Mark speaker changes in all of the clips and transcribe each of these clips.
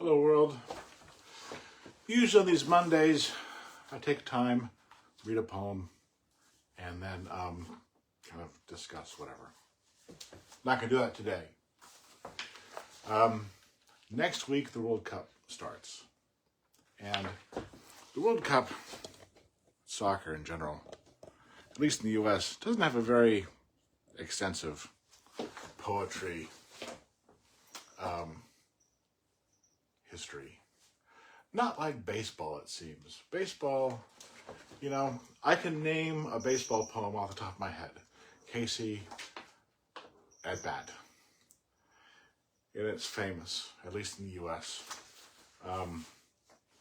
Speaker 1: Hello world. Usually on these Mondays, I take time, read a poem, and then kind of discuss whatever. Not going to do that today. Next week, the World Cup starts. And the World Cup, soccer in general, at least in the U.S., doesn't have a very extensive poetry history. Not like baseball, it seems. Baseball, you know, I can name a baseball poem off the top of my head. Casey at bat. And it's famous, at least in the U.S.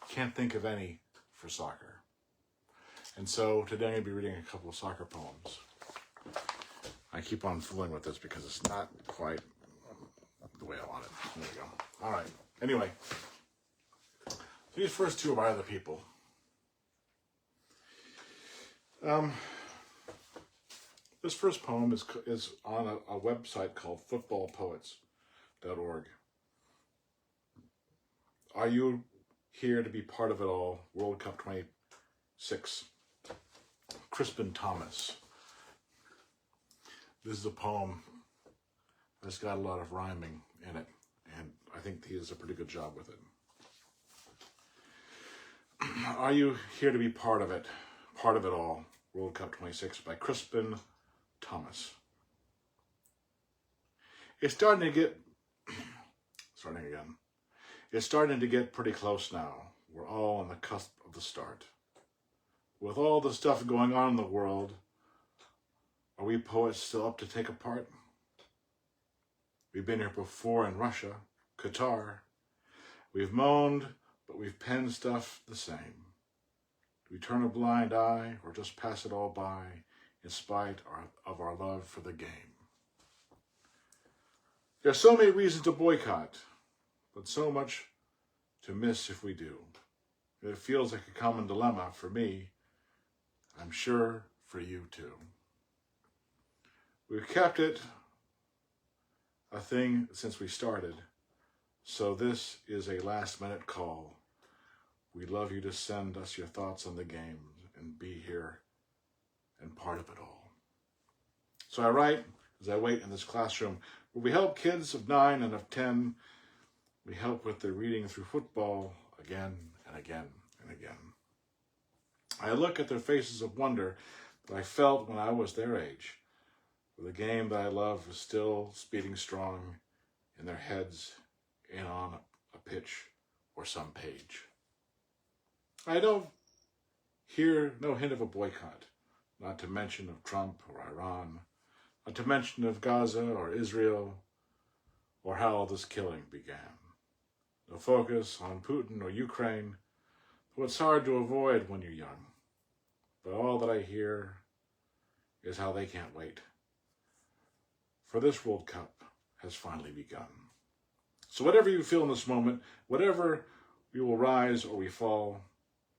Speaker 1: Can't think of any for soccer. And so today I'm going to be reading a couple of soccer poems. I keep on fooling with this because it's not quite the way I want it. There we go. All right. Anyway, these first two are by other people. This first poem is on a website called footballpoets.org. Are you here to be part of it all? World Cup 26. Crispin Thomas. This is a poem that's got a lot of rhyming in it, and I think he does a pretty good job with it. Are you here to be part of it all? World Cup 26 by Crispin Thomas. It's starting to get pretty close now. We're all on the cusp of the start. With all the stuff going on in the world, are we poets still up to take a part? We've been here before in Russia, Qatar. We've moaned, but we've penned stuff the same. Do we turn a blind eye or just pass it all by in spite of our love for the game? There's so many reasons to boycott, but so much to miss if we do. It feels like a common dilemma for me. I'm sure for you too. We've kept it a thing since we started, so this is a last-minute call. We'd love you to send us your thoughts on the game and be here and part of it all. So I write as I wait in this classroom where we help kids of 9 and of 10. We help with their reading through football again and again and again. I look at their faces of wonder that I felt when I was their age, where the game that I love was still speeding strong in their heads and on a pitch or some page. I don't hear no hint of a boycott, not to mention of Trump or Iran, not to mention of Gaza or Israel, or how all this killing began. No focus on Putin or Ukraine, though it's hard to avoid when you're young. But all that I hear is how they can't wait, for this World Cup has finally begun. So whatever you feel in this moment, whatever we will rise or we fall,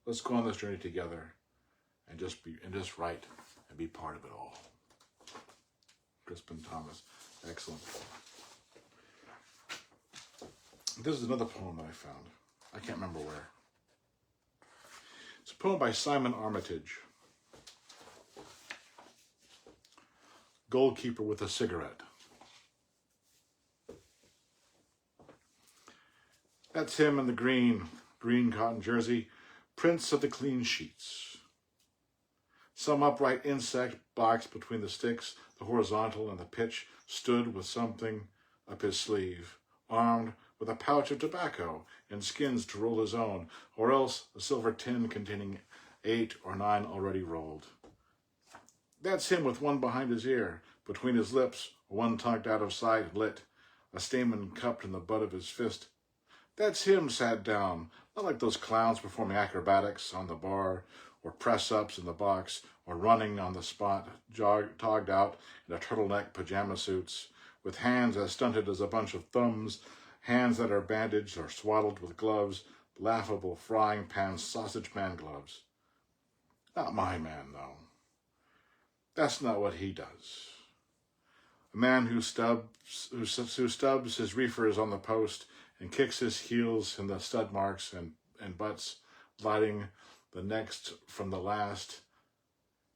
Speaker 1: let's go on this journey together and just write and be part of it all. Crispin Thomas. Excellent. This is another poem that I found. I can't remember where. It's a poem by Simon Armitage. Goalkeeper with a cigarette. That's him in the green cotton jersey, prince of the clean sheets. Some upright insect boxed between the sticks, the horizontal and the pitch, stood with something up his sleeve, armed with a pouch of tobacco and skins to roll his own, or else a silver tin containing 8 or 9 already rolled. That's him with one behind his ear, between his lips, one tucked out of sight and lit, a stamen cupped in the butt of his fist. That's him sat down, not like those clowns performing acrobatics on the bar, or press-ups in the box, or running on the spot, togged out in a turtleneck pajama suits, with hands as stunted as a bunch of thumbs, hands that are bandaged or swaddled with gloves, laughable frying pan sausage man gloves. Not my man, though. That's not what he does. A man who stubs his reefers on the post and kicks his heels in the stud marks and butts, lighting the next from the last,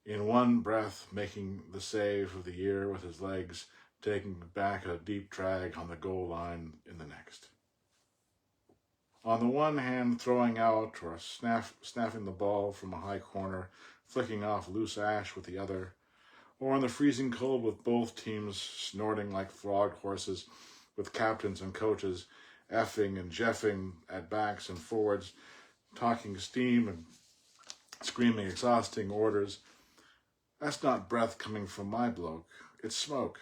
Speaker 1: in one breath making the save of the year with his legs, taking back a deep drag on the goal line in the next. On the one hand, throwing out or snapping the ball from a high corner, flicking off loose ash with the other, or in the freezing cold with both teams snorting like flogged horses, with captains and coaches effing and jeffing at backs and forwards, talking steam and screaming exhausting orders. That's not breath coming from my bloke, it's smoke.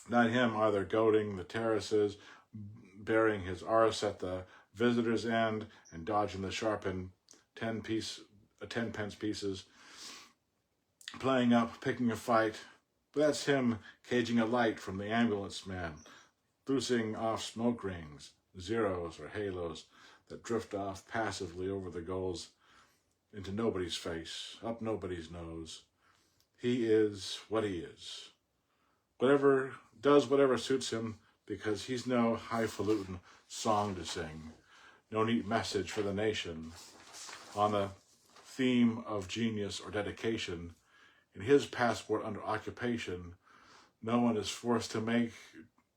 Speaker 1: Not him either goading the terraces, burying his arse at the visitor's end and dodging the sharpened 10-pence pieces, playing up, picking a fight. But that's him caging a light from the ambulance man, loosing off smoke rings, zeros or halos that drift off passively over the goals into nobody's face, up nobody's nose. He is what he is. Does whatever suits him, because he's no highfalutin song to sing, no neat message for the nation on the theme of genius or dedication. In his passport under occupation, no one is forced the man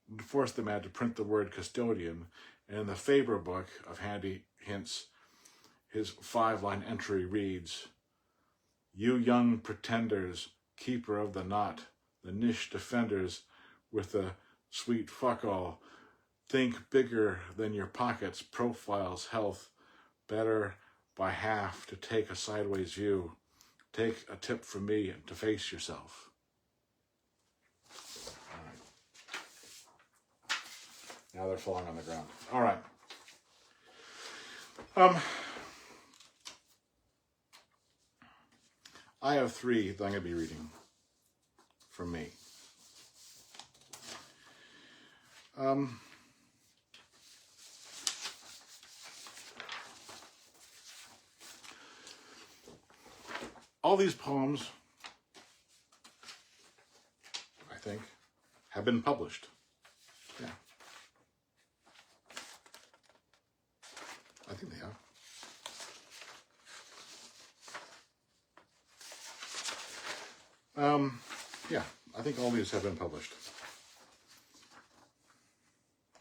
Speaker 1: to print the word custodian, and in the Faber book of handy hints, his 5-line entry reads, "You young pretenders, keeper of the knot, the niche defenders with the sweet fuck all, think bigger than your pockets, profiles, health, better by half to take a sideways view. Take a tip from me to face yourself." All right. Now they're falling on the ground. All right. I have 3 that I'm going to be reading from me. All these poems, I think, have been published. Yeah. I think they have. Yeah, I think all these have been published.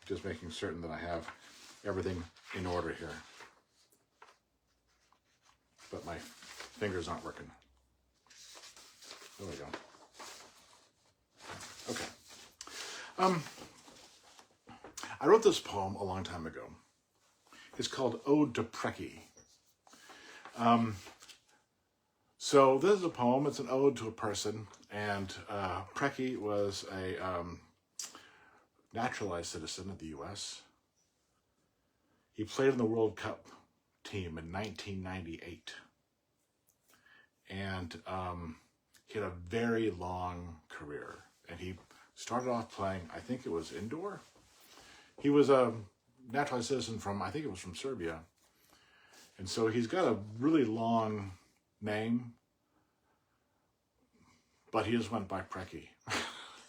Speaker 1: Just making certain that I have everything in order here. But my fingers aren't working. There we go. Okay. I wrote this poem a long time ago. It's called Ode to Preki. So this is a poem. It's an ode to a person, and Preki was a naturalized citizen of the U.S. He played in the World Cup team in 1998, and he had a very long career. And he started off playing, I think it was indoor. He was a naturalized citizen from, I think it was from Serbia, and so he's got a really long name, but he just went by Preki.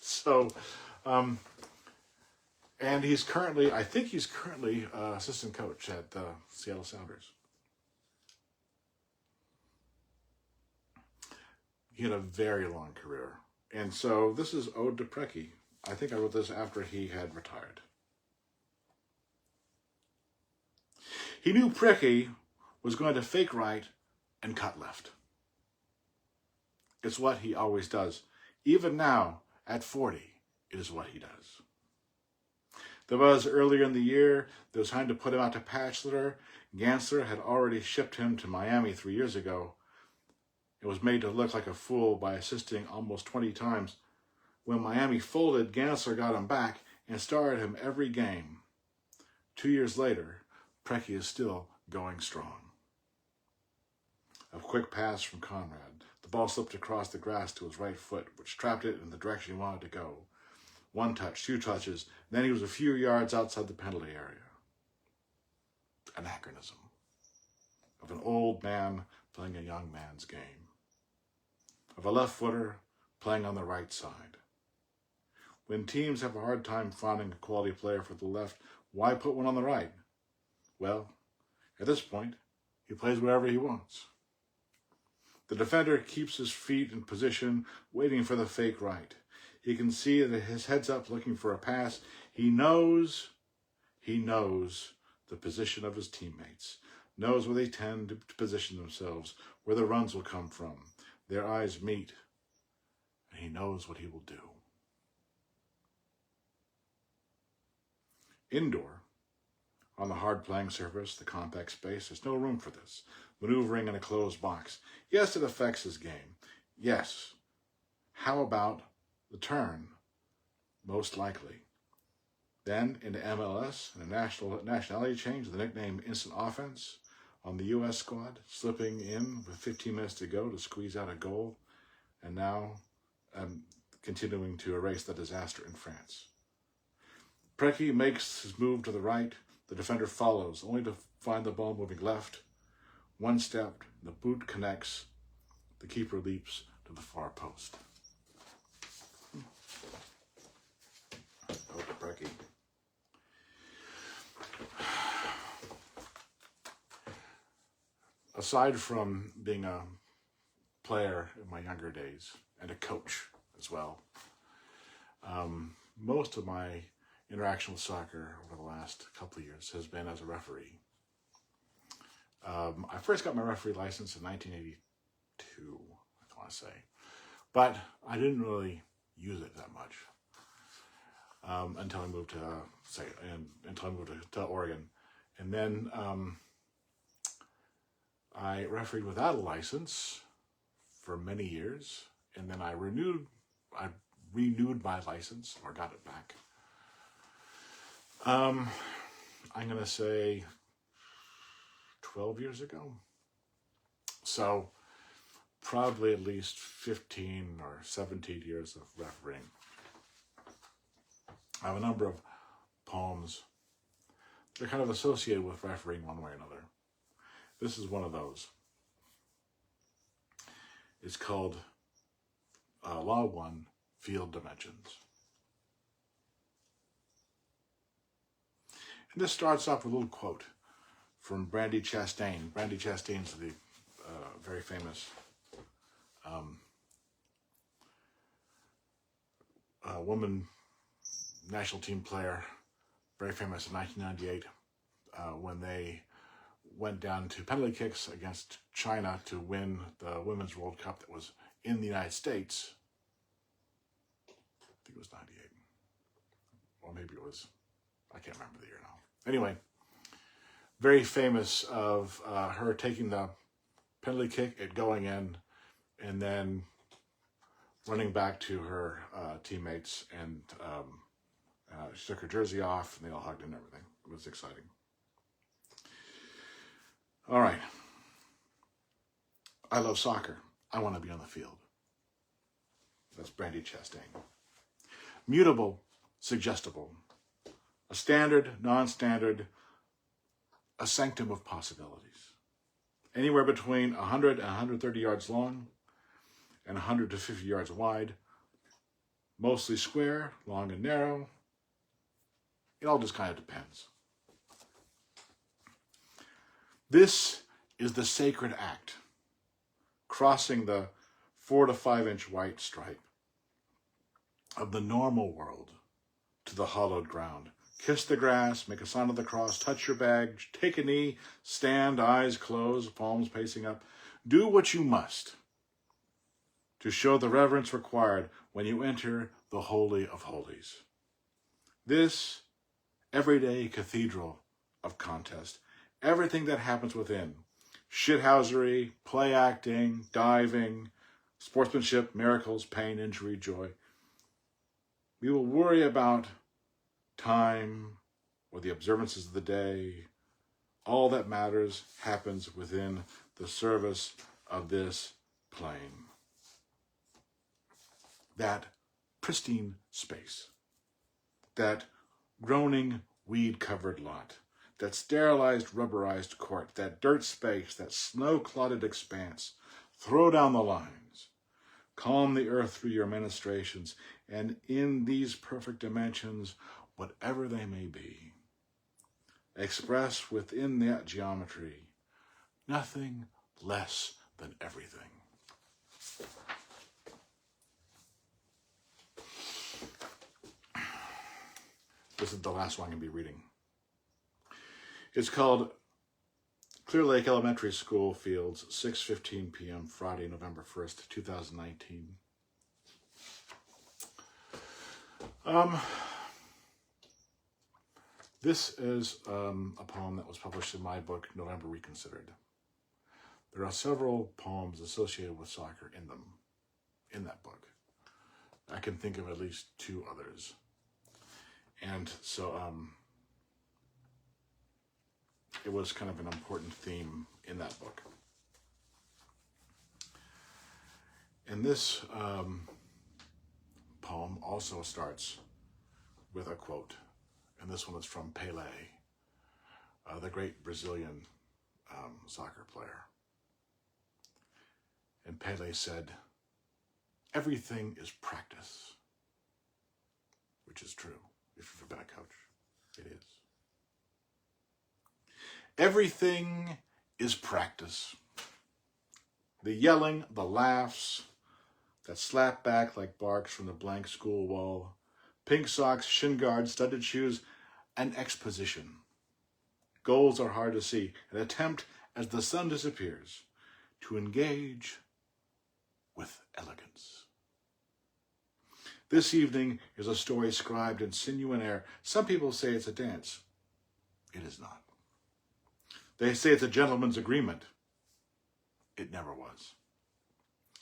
Speaker 1: So, and he's currently, I think he's currently assistant coach at the Seattle Sounders. He had a very long career. And so this is Ode to Preki. I think I wrote this after he had retired. He knew Preki was going to fake right and cut left. It's what he always does. Even now, at 40, it is what he does. There was earlier in the year, there was time to put him out to Bachelor. Gansler had already shipped him to Miami 3 years ago. It was made to look like a fool by assisting almost 20 times. When Miami folded, Gansler got him back and started him every game. 2 years later, Preki is still going strong. A quick pass from Conrad. The ball slipped across the grass to his right foot, which trapped it in the direction he wanted to go. 1 touch, 2 touches, then he was a few yards outside the penalty area. Anachronism of an old man playing a young man's game. Of a left footer playing on the right side. When teams have a hard time finding a quality player for the left, why put one on the right? Well, at this point, he plays wherever he wants. The defender keeps his feet in position, waiting for the fake right. He can see that his head's up looking for a pass. He knows the position of his teammates, knows where they tend to position themselves, where the runs will come from. Their eyes meet, and he knows what he will do. Indoor, on the hard playing surface, the compact space, there's no room for this. Maneuvering in a closed box. Yes, it affects his game. Yes. How about the turn? Most likely. Then into MLS and a nationality change, the nickname Instant Offense on the U.S. squad, slipping in with 15 minutes to go to squeeze out a goal, and now continuing to erase the disaster in France. Preki makes his move to the right. The defender follows, only to find the ball moving left. One step, the boot connects. The keeper leaps to the far post. Oh, Preki. Aside from being a player in my younger days and a coach as well, most of my interaction with soccer over the last couple of years has been as a referee. I first got my referee license in 1982, I want to say, but I didn't really use it that much until I moved to Oregon, and then I refereed without a license for many years, and then I renewed my license, or got it back. I'm going to say 12 years ago. So probably at least 15 or 17 years of refereeing. I have a number of poems. They're kind of associated with refereeing one way or another. This is one of those. It's called Law 1, Field Dimensions. And this starts off with a little quote from Brandi Chastain. Brandi Chastain is the very famous woman national team player, very famous in 1998 when they went down to penalty kicks against China to win the Women's World Cup that was in the United States. I think it was 98. Or maybe it was, I can't remember the year now. Anyway, very famous of her taking the penalty kick, it going in, and then running back to her teammates, and she took her jersey off, and they all hugged and everything. It was exciting. All right. I love soccer. I want to be on the field. That's Brandi Chastain. Mutable, suggestible. A standard, non-standard, a sanctum of possibilities. Anywhere between 100 and 130 yards long and 100 to 50 yards wide. Mostly square, long and narrow. It all just kind of depends. This is the sacred act, crossing the 4 to 5 inch white stripe of the normal world to the hollowed ground. Kiss the grass, make a sign of the cross, touch your bag, take a knee, stand, eyes closed, palms pacing up. Do what you must to show the reverence required when you enter the Holy of Holies. This everyday cathedral of contest, everything that happens within, shithousery, play acting, diving, sportsmanship, miracles, pain, injury, joy. We will worry about time or the observances of the day. All that matters happens within the service of this plane. That pristine space, that groaning weed-covered lot, that sterilized rubberized court, that dirt space, that snow-clotted expanse. Throw down the lines. Calm the earth through your ministrations, and in these perfect dimensions, whatever they may be, express within that geometry nothing less than everything. This is the last one I'm going to be reading. It's called Clearlake Elementary School Fields, 6:15 p.m., Friday, November 1st, 2019. This is a poem that was published in my book, November Reconsidered. There are several poems associated with soccer in them, in that book. I can think of at least 2 others. And so it was kind of an important theme in that book. And this poem also starts with a quote. And this one is from Pelé, the great Brazilian soccer player. And Pelé said, "Everything is practice," which is true. If you've ever been a coach, it is. Everything is practice. The yelling, the laughs that slap back like barks from the blank school wall, pink socks, shin guards, studded shoes, and exposition. Goals are hard to see. An attempt, as the sun disappears, to engage with elegance. This evening is a story scribed in sinew and air. Some people say it's a dance. It is not. They say it's a gentleman's agreement. It never was.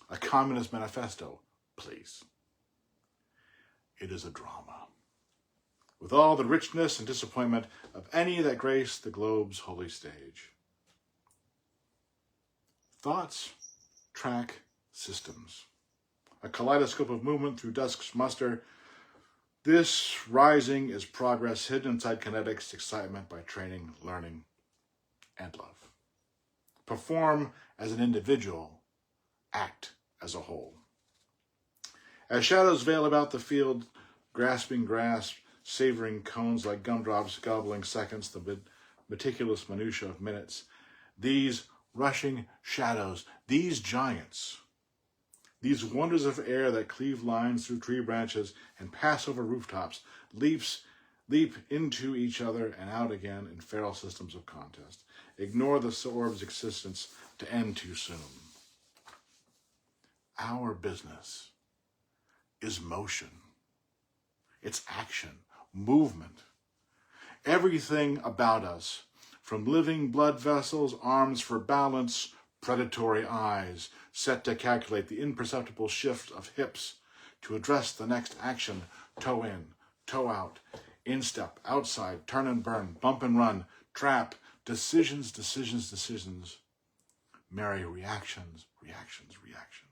Speaker 1: A communist manifesto, please. It is a drama, with all the richness and disappointment of any that grace the globe's holy stage. Thoughts track systems, a kaleidoscope of movement through dusk's muster. This rising is progress hidden inside kinetics, excitement by training, learning, and love. Perform as an individual, act as a whole. As shadows veil about the field, grasping grasp, savoring cones like gumdrops, gobbling seconds, the meticulous minutiae of minutes, these rushing shadows, these giants, these wonders of air that cleave lines through tree branches and pass over rooftops, leap into each other and out again in feral systems of contest. Ignore the orb's existence to end too soon. Our business is motion. It's action, movement. Everything about us, from living blood vessels, arms for balance, predatory eyes, set to calculate the imperceptible shift of hips to address the next action, toe in, toe out, instep, outside, turn and burn, bump and run, trap, decisions, decisions, decisions, merry reactions, reactions, reactions.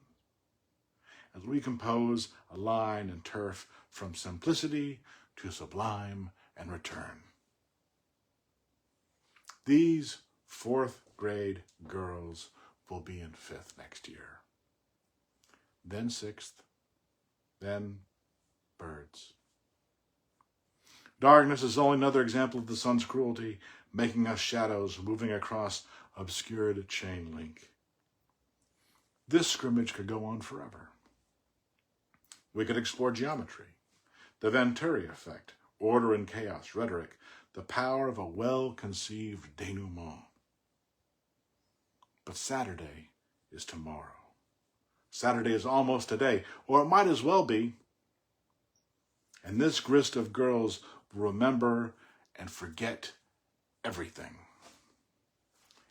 Speaker 1: As we compose a line and turf from simplicity to sublime and return. These 4th grade girls will be in 5th next year. Then 6th, then birds. Darkness is only another example of the sun's cruelty, making us shadows moving across obscured chain link. This scrimmage could go on forever. We could explore geometry, the Venturi effect, order and chaos, rhetoric, the power of a well-conceived denouement. But Saturday is tomorrow. Saturday is almost today, or it might as well be. And this grist of girls will remember and forget everything.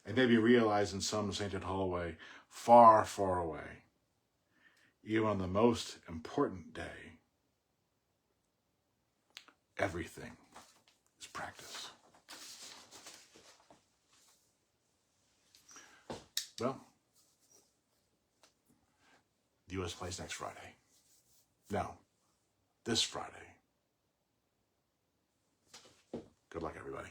Speaker 1: And maybe realize in some sainted hallway, far, far away, even on the most important day, everything is practice. Well, the U.S. plays next Friday. No, this Friday. Good luck, everybody.